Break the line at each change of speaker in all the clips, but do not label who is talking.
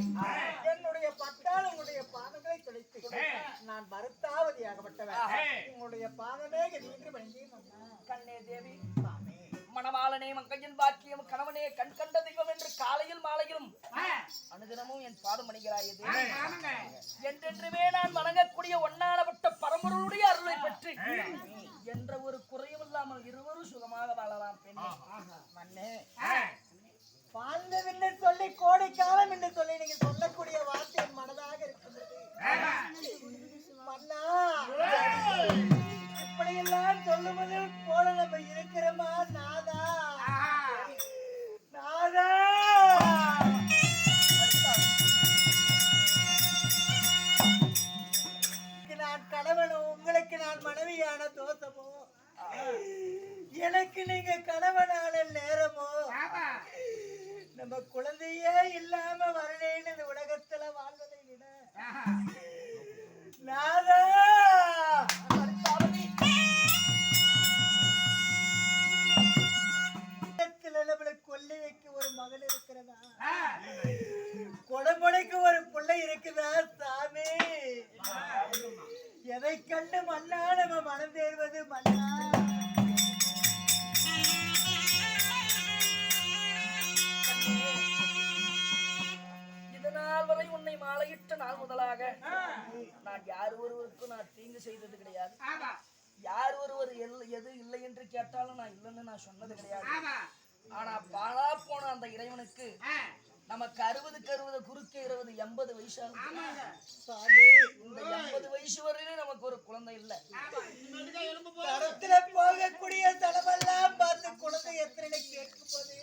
இல்லை. என்னுடைய பட்டால் உங்களுடைய பாதங்களை துளைத்து நான் வருத்தாவதியாகப்பட்டவன். உங்களுடைய பாதமே என்று வணங்கி
கண்ணே தேவி மணவாளனே மங்கையின் பாக்கியம் கணவனே கண் கண்ட தெய்வம் என்று காலையில் மாலையிலும் அனுதினமும் என் பாதம் அணிகிறாயே என்றென்றுமே நான் வணங்கக்கூடிய ஒன்னானப்பட்ட பரம்பொருளுடைய அருளை பெற்று என்ற ஒரு குறையும் இல்லாமல் இருவரும் சுகமாக வாழலாம் பெண்ணே.
மண்ணே வாழ்ந்தவில்லை சொல்லி கோடைக்காலம் என்று சொல்லி நீங்க சொல்லக்கூடிய வார்த்தை என் மனதாக இருக்கின்றது. மன்னா இப்படியெல்லாம் சொல்லுவது போல நம்ம இருக்கிறோமா? நாதா நாதா நான் கணவனும் உங்களுக்கு நான் மனைவியான தோஷமோ, எனக்கு நீங்க கணவனான நேரமோ, நம்ம குழந்தையே இல்லாம வரலேன்னு இந்த உலகத்துல வாழ்வதை விட நாதா கொல்லி வைக்க ஒரு மகன் இருக்கிறதா, கொடமுடைக்கு ஒரு பிள்ளை இருக்குதா சாமி? எதை கண்டு மன்னா நம்ம மனம் தேர்வது? மன்னா
இதனால் வரை உன்னை மாலையிட்ட நாள் முதலாக நான் யார் ஒருவருக்கும் நான் தீங்கு செய்தது கிடையாது. யார் ஒருவர் எது இல்லை என்று கேட்டாலும் நான் இல்லைன்னு நான் சொன்னது கிடையாது. ஆனா பாழா போன அந்த இறைவனுக்கு நமக்கு 60 குறுக்கே 20 80 வயசு இந்த 80 வயசு வரையிலும் நமக்கு ஒரு குழந்தை இல்லை.
போகக்கூடிய தளமெல்லாம் பார்த்து குழந்தை எத்தனை கேட்கும் போது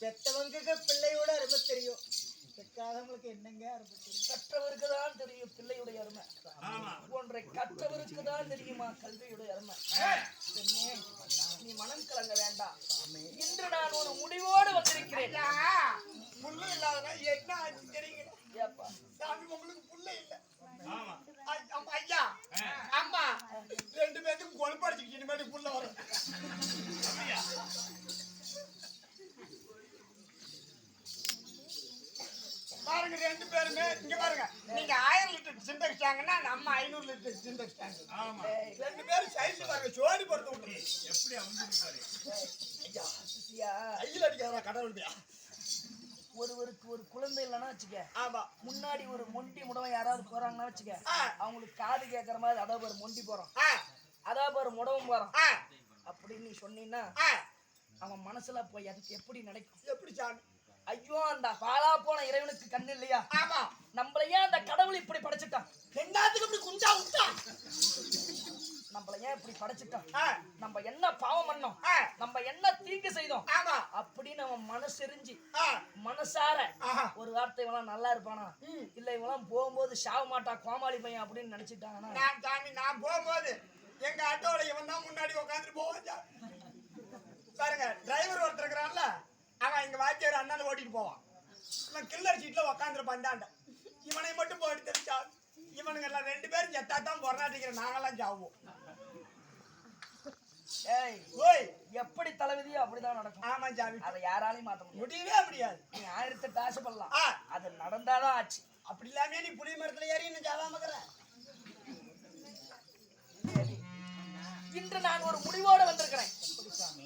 பெற்றவங்க பிள்ளையோட அருமை தெரியும், பெற்றாதவங்களுக்கு என்னங்க அருமை தெரியும்?
கற்றவருக்கு தான் தெரியும் பிள்ளையுடைய அருமை. ஒன்றை கற்றவருக்கு தான் தெரியுமா கல்வியுடைய அருமை. நீ மனம் கலங்க வேண்டாம். இன்று நான் ஒரு முடிவோடு வந்திருக்கிறேன்.
புள்ள இல்லாதனா என்ன ஆச்சு தெரியுங்க? சாமி உங்களுக்கு புள்ள இல்ல. ஐயா அம்மா 2 பேருக்கும் கொழுப்படிச்சுக்கிட்டு இனிமேட்டு புள்ள வரும். பாருங்க 2 பேருமே இங்க பாருங்க, நீங்க 1000 லிட்டர் சிண்டெக்ஸ் டேங்கன்னா நம்ம 500 லிட்டர் சிண்டெக்ஸ் டேங்க். ஆமா 2 பேரும் சைஸ் பாருங்க, ஜோடி பொறுத்து விட்டு எப்படி அமைஞ்சிருக்காரு. ஐயா ஐயில அடிக்காதா கடவுள்யா.
ஒருவருக்கு ஒரு குழந்தை இல்லைன்னா வச்சுக்க,
ஆமா
முன்னாடி ஒரு மொண்டி முடவன் யாராவது போறாங்கன்னா வச்சுக்க, அவங்களுக்கு காது கேட்கற மாதிரி அதாவது ஒரு மொண்டி போறோம், அதாவது ஒரு முடவும் போறோம் அப்படின்னு நீ சொன்னீங்கன்னா அவன் மனசுல போய் அதுக்கு எப்படி நினைக்கும்?
எப்படி சாமி?
ஐயோ அந்த பாழா போன இறைவனுக்கு கண்ணு இல்லையா?
ஆமா
நம்மளையே அந்த கடவுள் இப்படி படைச்சிட்டான்.
ரெண்டாத்துக்கு இப்படி குஞ்சா விட்டான்.
நம்மள ஏன் இப்படி படைச்சிட்டான்? நம்ம என்ன பாவம் பண்ணோம், நம்ம என்ன தீங்கு செய்தோம் அப்படின்னு அவன் மனசெரிஞ்சு மனசார ஒரு வார்த்தை இவெல்லாம் நல்லா இருப்பானா இல்ல இவெல்லாம் போகும்போது சாவ மாட்டா கோமாளி பையன் அப்படின்னு நினைச்சிட்டாங்கன்னா,
நான் போகும்போது எங்க ஆட்டோல இவன் தான் முன்னாடி உட்காந்துட்டு போவான். பாருங்க டிரைவர் ஒருத்தர் இருக்கிறான்ல, அவன் இங்க வாத்தியார் அண்ணால ஓட்டிட்டு போவான். இவன் கில்லர் சீட்ல உக்காந்துருப்பான். இவனை மட்டும் போட்டு தெரிஞ்சா இவனுங்க எல்லாம் 2 பேரும் செத்தாத்தான் பொறாட்டிக்கிற நாங்கெல்லாம் சாவோம்.
எப்படி தலைவிதியோ அப்படிதான் நடக்கும்.
ஆமா சாமி,
அதை யாராலையும் மாத்த
முடியவே முடியாது.
நீ 1008 ஆசைப்படலாம், அது நடந்தாதான் ஆச்சு.
அப்படி இல்லாமே நீ புளிய மரத்துல ஏறி இன்னும் சாவாமக்கிற.
இன்று நான் ஒரு முடிவோட வந்திருக்கிறேன்.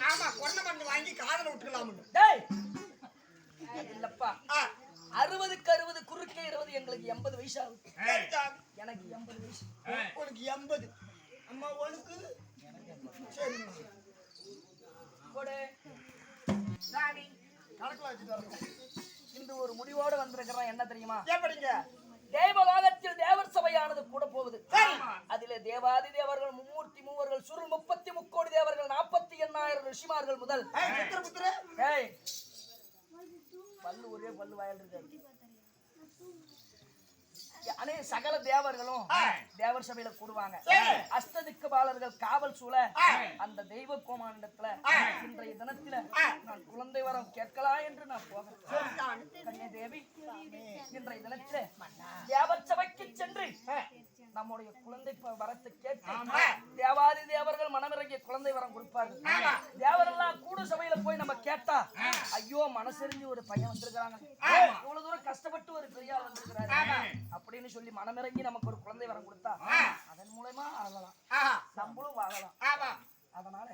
ஆமா கொரோனா மருந்து வாங்கி காதல விட்டுக்கலாம்.
இல்லப்பா 60 குறுக்கே 20 எங்களுக்கு 80 வயசு ஆகுது. எனக்கு 80 வயசு,
உனக்கு 80. அம்மா உனக்கு சரி
போடு
சாமி கணக்குல வச்சுட்டு வரேன்.
இன்று ஒரு முடிவோடு வந்திருக்கிறேன். என்ன தெரியுமா?
எப்படிங்க?
தேவலோகத்தில் தேவர் சபையானது கூட போகுது. அதிலே தேவாதி தேவர்கள் 33 மூவர்கள் சுருள் 33 கோடி தேவர்கள் 48,000 ரிஷிமார்கள் முதல் பல்லு ஒரே பல்லு வாயில் இருக்கு. சகல தேவர்களும் தேவர் சபையில கூடுவாங்க. அஷ்டதிக்கு பாலர்கள் காவல் சூழ அந்த தெய்வ கோமாண்டத்துல இன்றைய தினத்துல நான் குழந்தை வரம் கேட்கலாம் என்று நான் போகிறேன். கன்னியா தேவி இன்றைய தினத்துல தேவர் சபைக்கு சென்று நம்முடைய குழந்தை வரத்தை கேட்டு தேவாதி தேவர்கள் மனமிறங்கிய குழந்தை வரம் கொடுப்பார்கள். தேவரெல்லாம் கூட சபையில போய் நம்ம கேட்டா, ஐயோ மனசெறிஞ்சு ஒரு பையன் வந்திருக்காங்க, இவ்வளவு தூரம் கஷ்டப்பட்டு ஒரு பெரியார் வந்திருக்கிறாரு அப்படின்னு சொல்லி மனமிறங்கி நமக்கு ஒரு குழந்தை வரம் கொடுத்தா அதன் மூலமா ஆகலாம், நம்மளும் வாழலாம். அதனால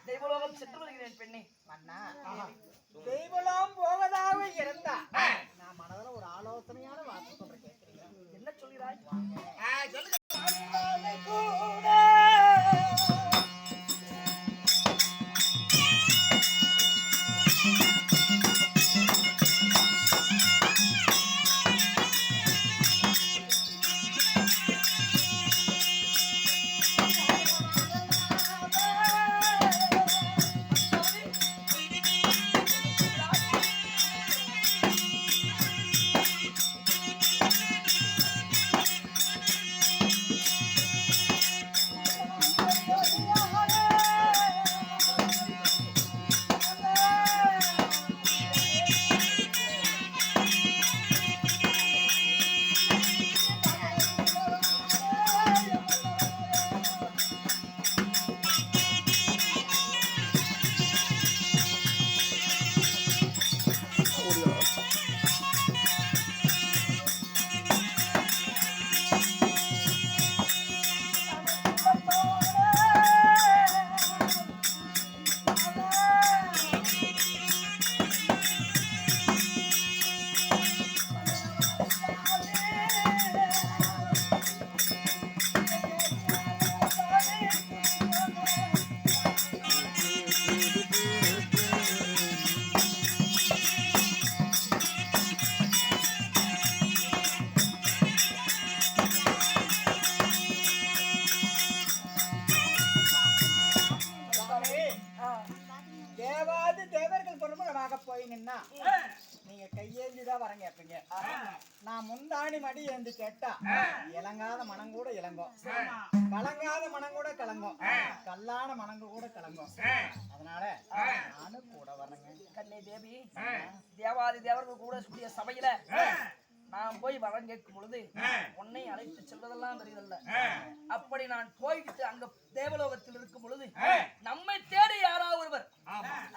தெய்வலோகம் சென்று வருகிறேன் பெண்ணே.
தெய்வலோகம் போவதாக இருந்தா நான் மனதில் ஒரு ஆலோசனையான வார்த்தை சொல்றேன், கேட்கிறீங்களா?
என்ன சொல்கிறாய்?
தேவாதி தேவர்கள் பிரமுகமாக போய் நின்னா நீங்க கையேந்திதான் வரம் கேட்பீங்க. நான் முந்தாணி மடி ஏந்தி கேட்டா இளங்காத மனம் கூட இளங்கும், கலங்காத மனம் கூட கலங்கும், கல்லான மனங்கு கூட கலங்கும். அதனால நானும் கூட வரேங்க.
கண்ணே தேவி, தேவாதி தேவர்கள் கூட கூடிய சபையில நான் போய் வரம் கேட்கும் பொழுது உன்னை அழைத்து செல்வதெல்லாம் பெரியதல்ல. அப்படி நான் போய்கிட்டு அங்க தேவலோகத்தில் இருக்கும் பொழுது நம்மை தேடி யாராவது ஒருவர்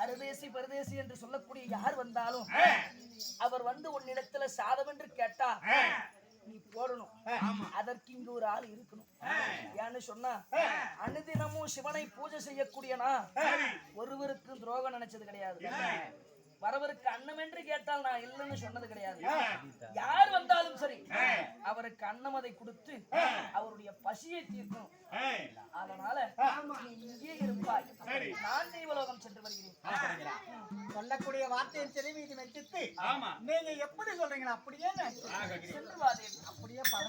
அருதேசி பரதேசி என்று சொல்லக்கூடிய யார் வந்தாலும் அவர் வந்து உன்னிடத்துல சாதம் என்று கேட்டா நீ போடணும். அதற்கு இங்கு ஒரு ஆள் இருக்கணும். ஏன்னு சொன்னா அனுதினமும் சிவனை பூஜை செய்யக்கூடிய நான் ஒருவருக்கும் துரோகம் நினைச்சது கிடையாது. வரவருக்கு அன்னம் என்று கேட்டால் நான் இல்லைன்னு சொன்னது கிடையாது. யார் வந்தாலும் சரி அவருக்கு அன்னம் அதை கொடுத்து அவருடைய பசியை தீர்க்கணும். அதனால நீ இங்கே இருப்பாய், நான் தெய்வலோகம் சென்று வருகிறேன்.
சொல்லக்கூடிய வார்த்தையை செவி மீது வச்சுட்டு நீங்க எப்படி சொல்றீங்களா அப்படியே
சென்று வா தேவி.
அப்படியே பல